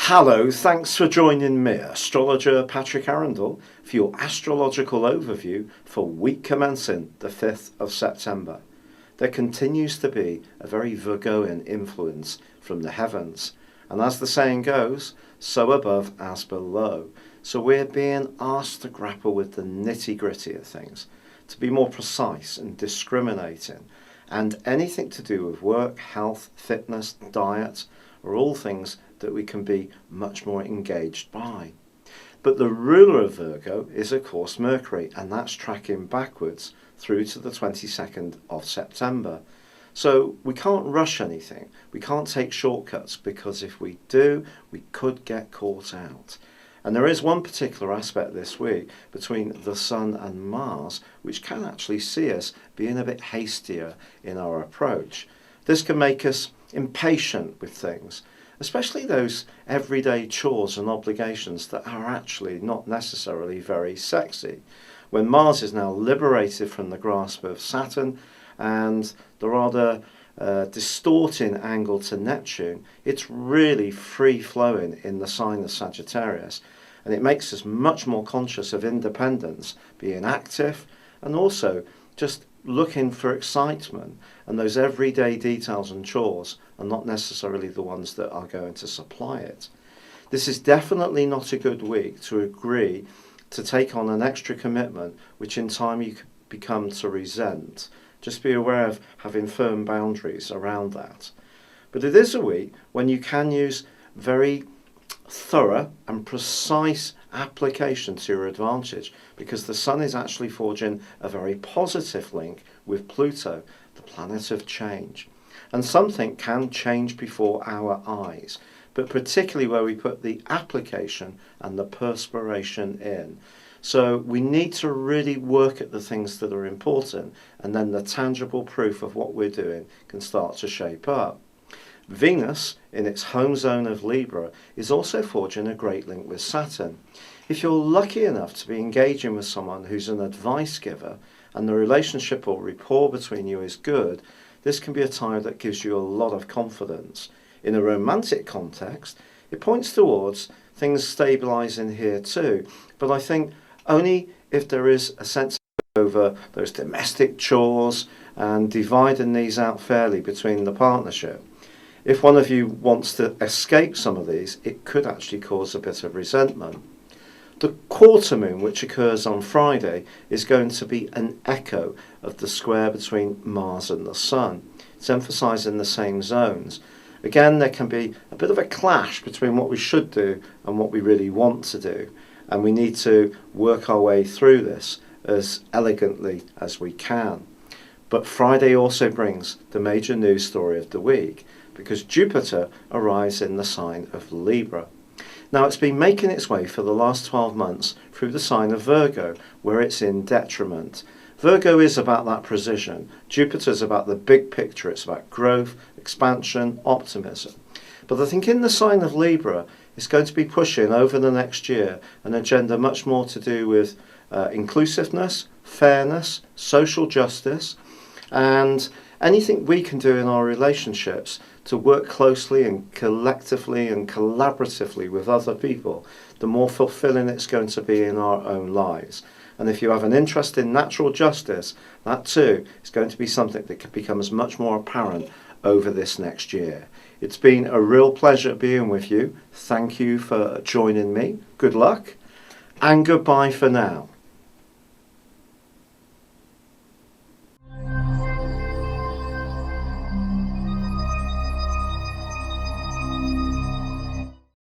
Hello, thanks for joining me, astrologer Patrick Arundell, for your astrological overview for week commencing the 5th of September. There continues to be a very Virgoan influence from the heavens, and as the saying goes, so above as below. So we're being asked to grapple with the nitty-gritty of things, to be more precise and discriminating, and anything to do with work, health, fitness, diet, are all things that we can be much more engaged by. But the ruler of Virgo is of course Mercury, and that's tracking backwards through to the 22nd of September. So we can't rush anything, we can't take shortcuts, because if we do, we could get caught out. And there is one particular aspect this week between the Sun and Mars which can actually see us being a bit hastier in our approach. This can make us impatient with things, especially those everyday chores and obligations that are actually not necessarily very sexy. When Mars is now liberated from the grasp of Saturn and the rather distorting angle to Neptune, it's really free-flowing in the sign of Sagittarius, and it makes us much more conscious of independence, being active, and also just looking for excitement, and those everyday details and chores are not necessarily the ones that are going to supply it. This is definitely not a good week to agree to take on an extra commitment which in time you could become to resent. Just be aware of having firm boundaries around that. But it is a week when you can use very thorough and precise application to your advantage, because the Sun is actually forging a very positive link with Pluto, the planet of change. And something can change before our eyes, but particularly where we put the application and the perspiration in. So we need to really work at the things that are important, and then the tangible proof of what we're doing can start to shape up. Venus, in its home zone of Libra, is also forging a great link with Saturn. If you're lucky enough to be engaging with someone who's an advice giver, and the relationship or rapport between you is good, this can be a time that gives you a lot of confidence. In a romantic context, it points towards things stabilising here too, but I think only if there is a sense over those domestic chores and dividing these out fairly between the partnership. If one of you wants to escape some of these, it could actually cause a bit of resentment. The quarter moon, which occurs on Friday, is going to be an echo of the square between Mars and the Sun. It's emphasising the same zones. Again, there can be a bit of a clash between what we should do and what we really want to do, and we need to work our way through this as elegantly as we can. But Friday also brings the major news story of the week, because Jupiter arrives in the sign of Libra. Now, it's been making its way for the last 12 months through the sign of Virgo, where it's in detriment. Virgo is about that precision. Jupiter's about the big picture. It's about growth, expansion, optimism. But I think in the sign of Libra, it's going to be pushing over the next year an agenda much more to do with inclusiveness, fairness, social justice, and anything we can do in our relationships to work closely and collectively and collaboratively with other people, the more fulfilling it's going to be in our own lives. And if you have an interest in natural justice, that too is going to be something that becomes much more apparent over this next year. It's been a real pleasure being with you. Thank you for joining me. Good luck and goodbye for now.